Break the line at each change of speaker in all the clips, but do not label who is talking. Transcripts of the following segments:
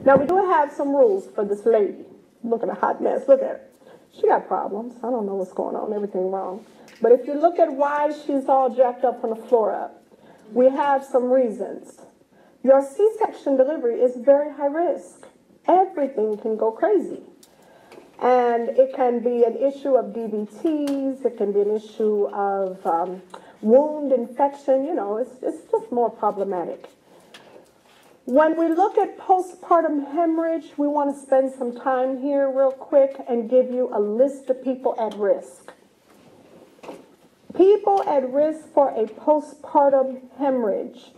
Now, we do have some rules for this lady. Look at a hot mess. Look at her. She got problems. I don't know what's going on. Everything wrong. But if you look at why she's all jacked up from the floor up, we have some reasons. Your C-section delivery is very high risk. Everything can go crazy. And it can be an issue of DVTs. It can be an issue of wound infection. You know, it's just more problematic. When we look at postpartum hemorrhage, we want to spend some time here real quick and give you a list of people at risk. People at risk for a postpartum hemorrhage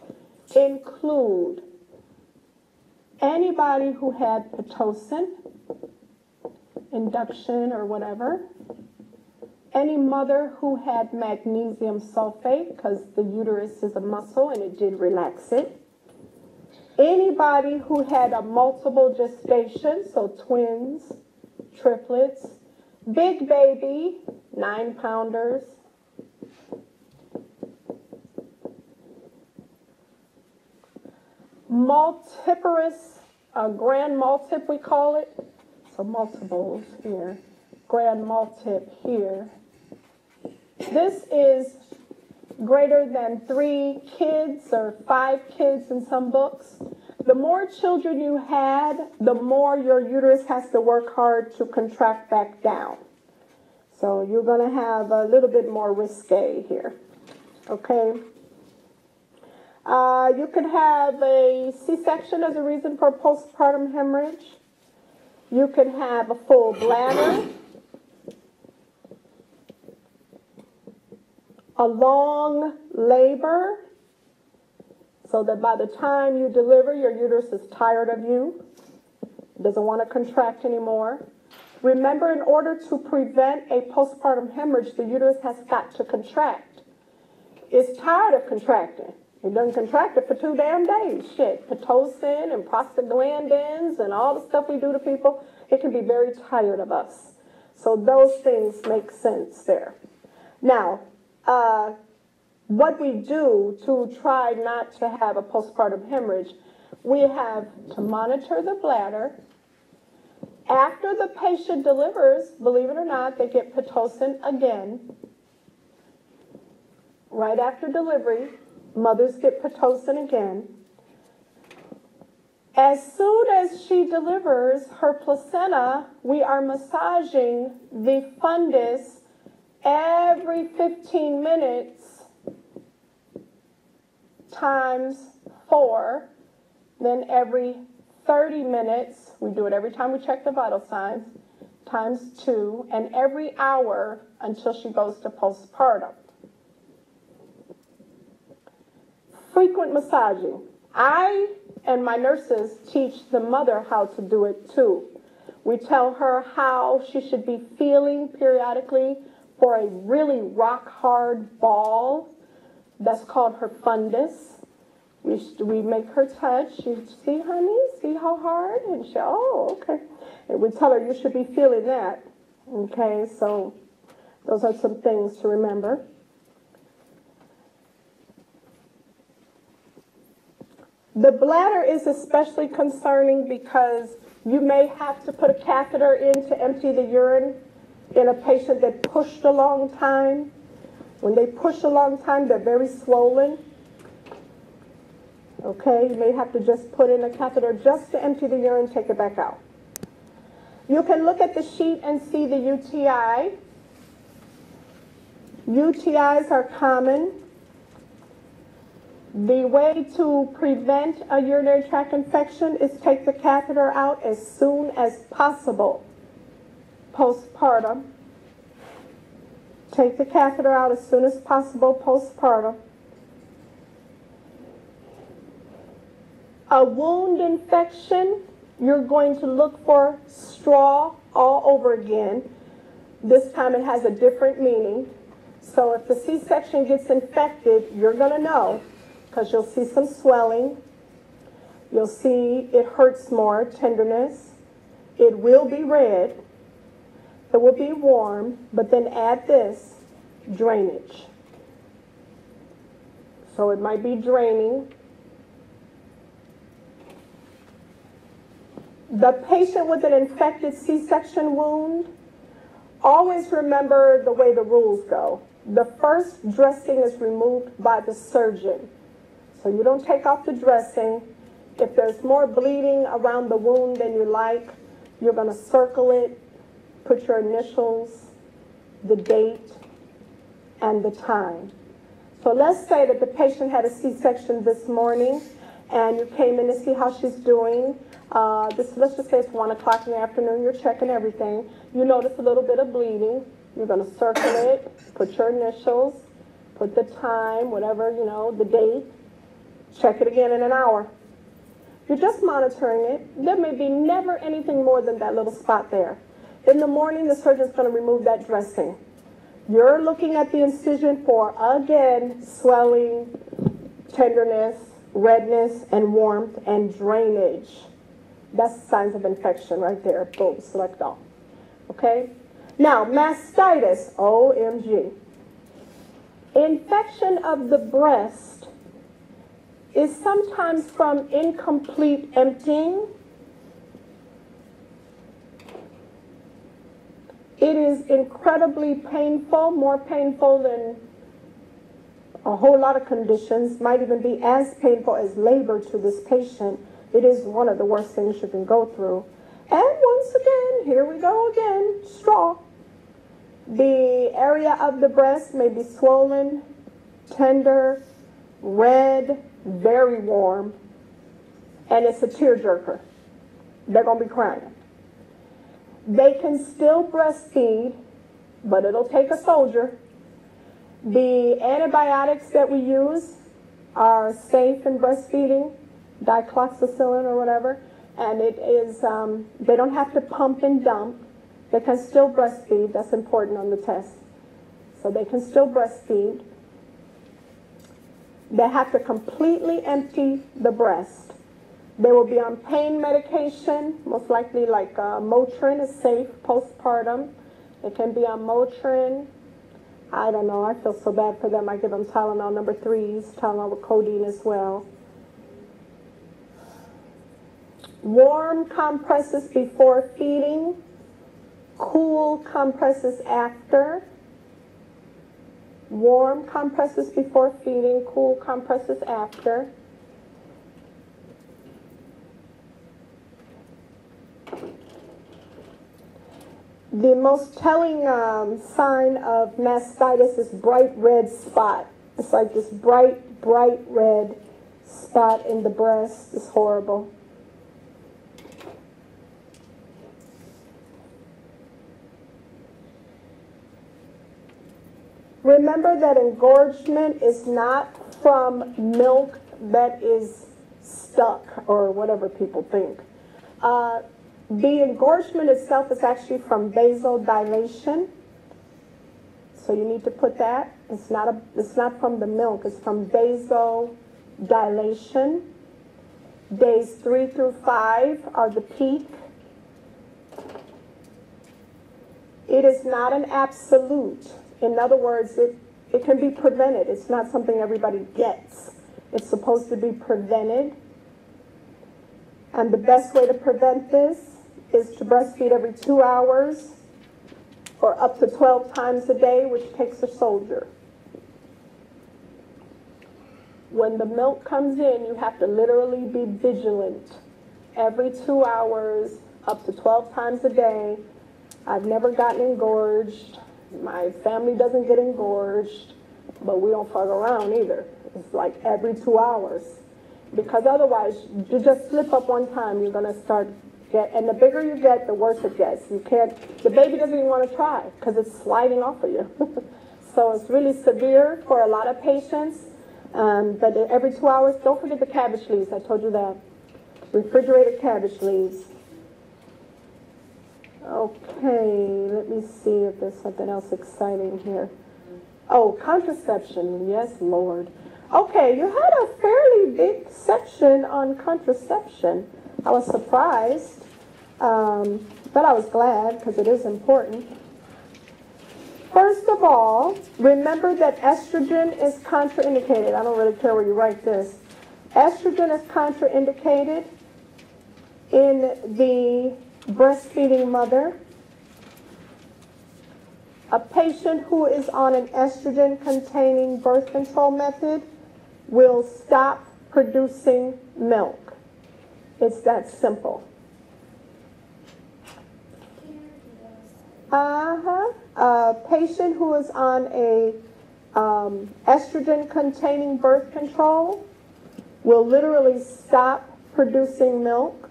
include anybody who had Pitocin, induction or whatever, any mother who had magnesium sulfate because the uterus is a muscle and it did relax it, anybody who had a multiple gestation, so twins, triplets, big baby, 9-pounders, multiparous, grand multip we call it, so multiples here, grand multip here. This is greater than 3 kids or 5 kids in some books. The more children you had, the more your uterus has to work hard to contract back down. So you're going to have a little bit more risque here, okay? You could have a C-section as a reason for postpartum hemorrhage. You could have a full bladder, a long labor, so that by the time you deliver, your uterus is tired of you, doesn't want to contract anymore. Remember, in order to prevent a postpartum hemorrhage, the uterus has got to contract. It's tired of contracting. It doesn't contract it for 2 damn days. Shit, Pitocin and prostaglandins and all the stuff we do to people, it can be very tired of us. So those things make sense there. Now, what we do to try not to have a postpartum hemorrhage, we have to monitor the bladder. After the patient delivers, believe it or not, they get Pitocin again. Right after delivery, mothers get Pitocin again. As soon as she delivers her placenta, we are massaging the fundus every 15 minutes times 4, then every 30 minutes, we do it every time we check the vital signs, times 2, and every hour until she goes to postpartum. Frequent massaging. I and my nurses teach the mother how to do it too. We tell her how she should be feeling periodically for a really rock-hard ball. That's called her fundus. We make her touch. You see, honey? See how hard? And she, oh, okay. And we tell her you should be feeling that. Okay, so those are some things to remember. The bladder is especially concerning because you may have to put a catheter in to empty the urine in a patient that pushed a long time. When they push a long time, they're very swollen. Okay, you may have to just put in a catheter just to empty the urine, take it back out. You can look at the sheet and see the UTI. UTIs are common. The way to prevent a urinary tract infection is take the catheter out as soon as possible postpartum. Take the catheter out as soon as possible postpartum. A wound infection, you're going to look for straw all over again. This time it has a different meaning. So if the C-section gets infected, you're going to know, because you'll see some swelling. You'll see it hurts more, tenderness. It will be red. It will be warm, but then add this, drainage. So it might be draining. The patient with an infected C-section wound, always remember the way the rules go. The first dressing is removed by the surgeon. So you don't take off the dressing. If there's more bleeding around the wound than you like, you're going to circle it, put your initials, the date, and the time. So let's say that the patient had a C-section this morning, and you came in to see how she's doing. Let's just say it's 1 o'clock in the afternoon, you're checking everything. You notice a little bit of bleeding. You're going to circle it, put your initials, put the time, whatever, the date. Check it again in an hour. You're just monitoring it. There may be never anything more than that little spot there. In the morning, the surgeon's going to remove that dressing. You're looking at the incision for, again, swelling, tenderness, redness, and warmth, and drainage. That's signs of infection right there. Boom, select all. Okay? Now, mastitis, OMG. Infection of the breast is sometimes from incomplete emptying. It is incredibly painful, more painful than a whole lot of conditions, might even be as painful as labor to this patient. It is one of the worst things you can go through. And once again, here we go again, straw. The area of the breast may be swollen, tender, red, very warm, and it's a tearjerker. They're going to be crying. They can still breastfeed, but it'll take a soldier. The antibiotics that we use are safe in breastfeeding, dicloxacillin or whatever, and it is, they don't have to pump and dump. They can still breastfeed. That's important on the test. So they can still breastfeed. They have to completely empty the breast. They will be on pain medication, most likely like Motrin is safe postpartum. They can be on Motrin. I don't know, I feel so bad for them. I give them Tylenol number 3s, Tylenol with codeine as well. Warm compresses before feeding, cool compresses after. Warm compresses before feeding, cool compresses after. The most telling sign of mastitis is bright red spot. It's like this bright red spot in the breast. It's horrible. Remember that engorgement is not from milk that is stuck or whatever people think. The engorgement itself is actually from vasodilation. So you need to put that. It's not from the milk, it's from vasodilation. Days 3 through 5 are the peak. It is not an absolute. In other words, it can be prevented. It's not something everybody gets. It's supposed to be prevented. And the best way to prevent this is to breastfeed every 2 hours or up to 12 times a day, which takes a soldier. When the milk comes in, you have to literally be vigilant. Every 2 hours, up to 12 times a day. I've never gotten engorged. My family doesn't get engorged, but we don't fuck around either. It's like every 2 hours. Because otherwise, you just slip up one time, you're going to start and the bigger you get, the worse it gets. You can't, the baby doesn't even want to try because it's sliding off of you. So it's really severe for a lot of patients. But every 2 hours, don't forget the cabbage leaves. I told you that. Refrigerated cabbage leaves. Okay, let me see if there's something else exciting here. Oh, contraception. Yes, Lord. Okay, you had a fairly big section on contraception. I was surprised, but I was glad because it is important. First of all, remember that estrogen is contraindicated. I don't really care where you write this. Estrogen is contraindicated in the breastfeeding mother. A patient who is on an estrogen-containing birth control method will stop producing milk. It's that simple. A patient who is on a estrogen-containing birth control will literally stop producing milk.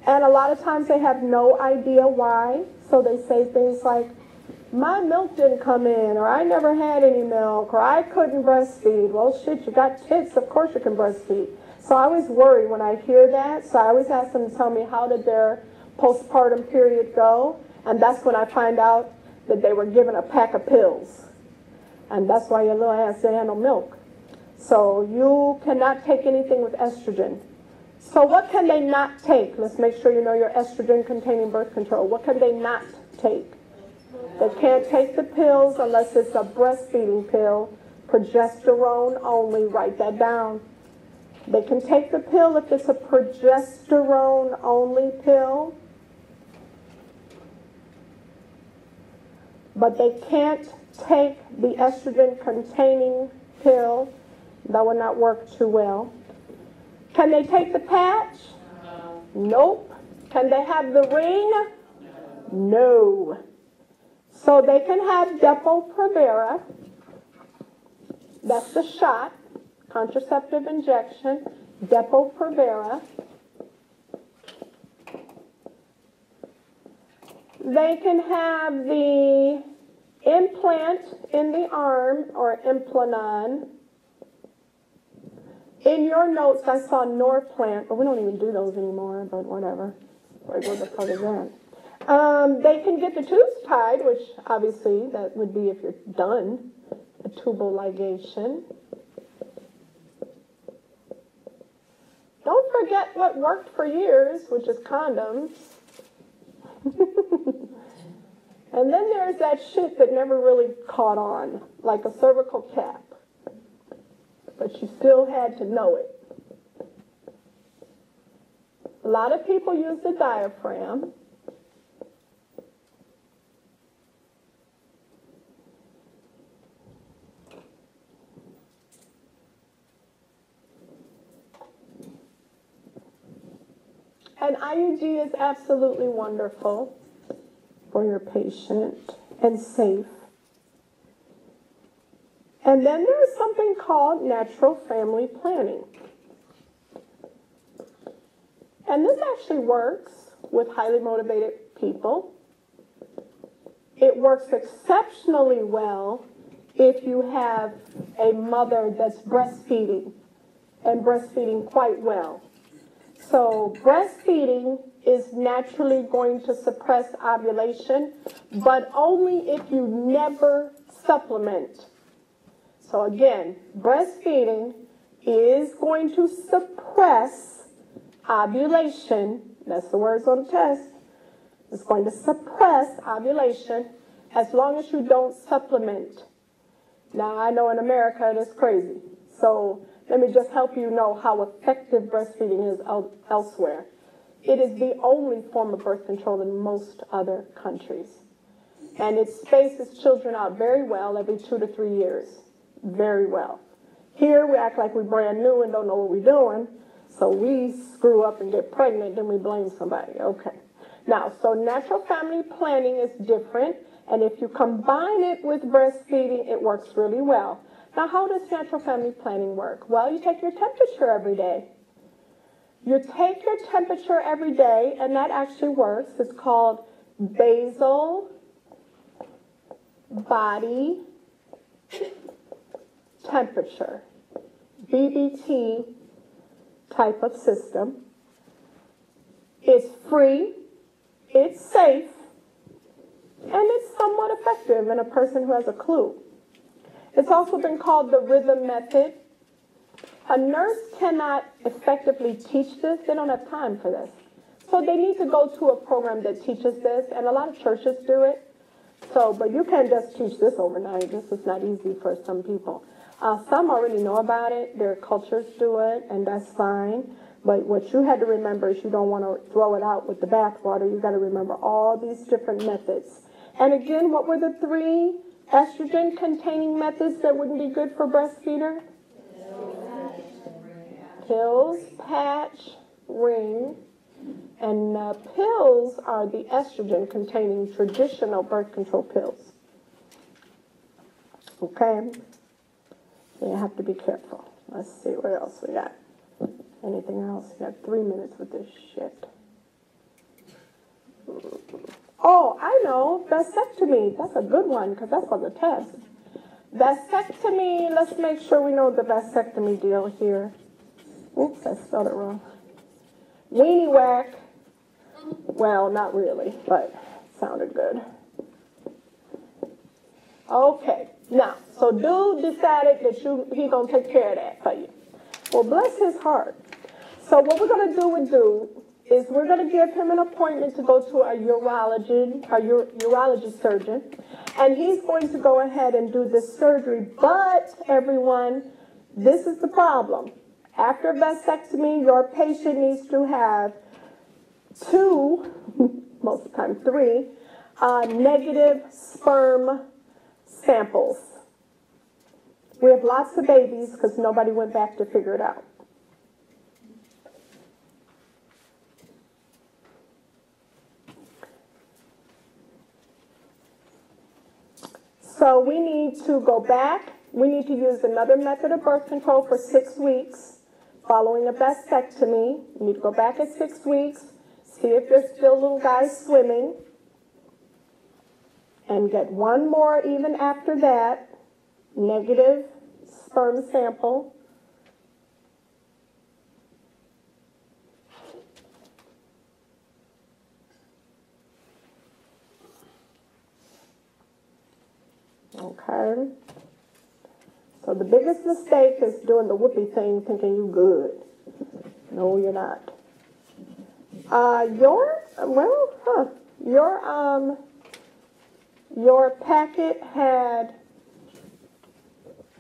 And a lot of times they have no idea why. So they say things like, my milk didn't come in, or I never had any milk, or I couldn't breastfeed. Well, shit, you got tits, of course you can breastfeed. So I always worry when I hear that. So I always ask them to tell me how did their postpartum period go. And that's when I find out that they were given a pack of pills. And that's why your little ass didn't have no milk. So you cannot take anything with estrogen. So what can they not take? Let's make sure you know your estrogen-containing birth control. What can they not take? They can't take the pills unless it's a breastfeeding pill, progesterone only. Write that down. They can take the pill if it's a progesterone only pill, but they can't take the estrogen-containing pill. That would not work too well. Can they take the patch? Nope. Can they have the ring? No. So they can have Depo-Provera. That's the shot, contraceptive injection, Depo-Provera. They can have the implant in the arm, or Implanon. In your notes, I saw Norplant, but we don't even do those anymore, but whatever. Like, what the fuck is that? They can get the tubes tied, which obviously that would be if you're done, a tubal ligation. Don't forget what worked for years, which is condoms. And then there's that shit that never really caught on, like a cervical cap. But you still had to know it. A lot of people use the diaphragm. An IUD is absolutely wonderful for your patient and safe. And then there's something called natural family planning. And this actually works with highly motivated people. It works exceptionally well if you have a mother that's breastfeeding, and breastfeeding quite well. So breastfeeding is naturally going to suppress ovulation, but only if you never supplement. So again, breastfeeding is going to suppress ovulation. That's the words on the test. It's going to suppress ovulation as long as you don't supplement. Now, I know in America it is crazy. So let me just help you know how effective breastfeeding is elsewhere. It is the only form of birth control in most other countries. And it spaces children out very well every 2 to 3 years. Very well. Here we act like we're brand new and don't know what we're doing, so we screw up and get pregnant, then we blame somebody. Okay. Now, so natural family planning is different, and if you combine it with breastfeeding, it works really well. Now, how does natural family planning work? Well, you take your temperature every day. You take your temperature every day, and that actually works. It's called basal body temperature, BBT type of system. It's free, it's safe, and it's somewhat effective in a person who has a clue. It's also been called the rhythm method. A nurse cannot effectively teach this. They don't have time for this. So they need to go to a program that teaches this, and a lot of churches do it. So, but you can't just teach this overnight. This is not easy for some people. Some already know about it. Their cultures do it, and that's fine. But what you had to remember is you don't want to throw it out with the bathwater. You got to remember all these different methods. And again, what were the 3 estrogen-containing methods that wouldn't be good for breastfeeder? Pills, patch, ring. And pills are the estrogen-containing traditional birth control pills. Okay? So you have to be careful. Let's see what else we got. Anything else? We got 3 minutes with this shit. Oh, I know. Vasectomy. That's a good one because that's on the test. Vasectomy. Let's make sure we know the vasectomy deal here. Oops, I spelled it wrong. Weenie whack. Well, not really, but sounded good. Okay. Now, so dude decided that he gonna take care of that for you. Well, bless his heart. So what we're gonna do with dude is we're gonna give him an appointment to go to a urologist surgeon, and he's going to go ahead and do this surgery. But everyone, this is the problem. After vasectomy, your patient needs to have 2, most of the time 3, negative sperm samples. We have lots of babies because nobody went back to figure it out. So we need to go back. We need to use another method of birth control for 6 weeks following a vasectomy. We need to go back at 6 weeks, see if there's still little guys swimming, and get 1 more even after that, negative sperm sample. Okay. So the biggest mistake is doing the whoopee thing, thinking you good. No, you're not. Your packet had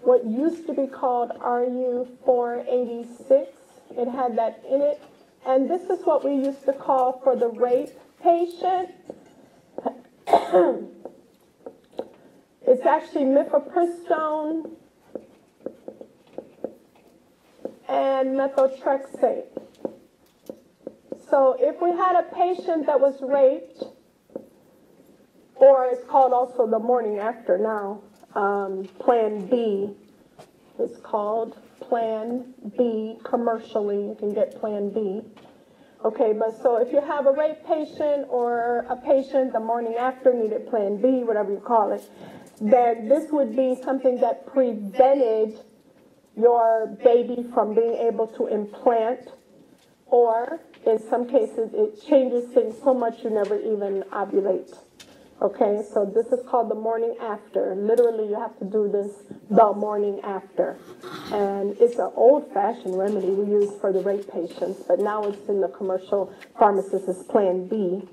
what used to be called RU486. It had that in it. And this is what we used to call for the rape patient. It's actually mifepristone and methotrexate. So if we had a patient that was raped, or it's called also the morning after now, Plan B, it's called Plan B commercially. You can get Plan B. Okay, but so if you have a rape patient or a patient the morning after needed Plan B, whatever you call it, then this would be something that prevented your baby from being able to implant, or in some cases it changes things so much you never even ovulate. Okay, so this is called the morning after. Literally, you have to do this the morning after. And it's an old-fashioned remedy we use for the rape patients, but now it's in the commercial pharmacies as Plan B.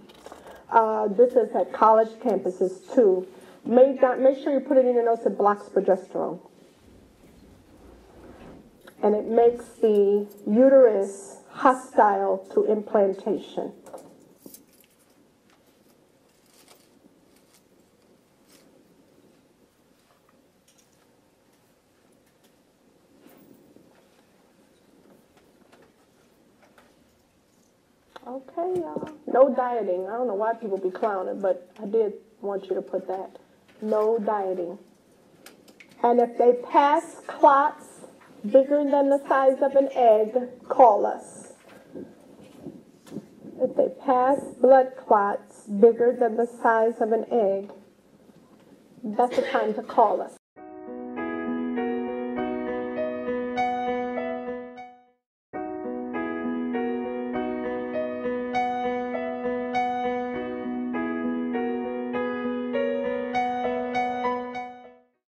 This is at college campuses, too. Make sure you put it in your notes. It blocks progesterone. And it makes the uterus hostile to implantation. Okay, y'all. No dieting. I don't know why people be clowning, but I did want you to put that. No dieting. And if they pass clots bigger than the size of an egg, call us. If they pass blood clots bigger than the size of an egg, that's the time to call us.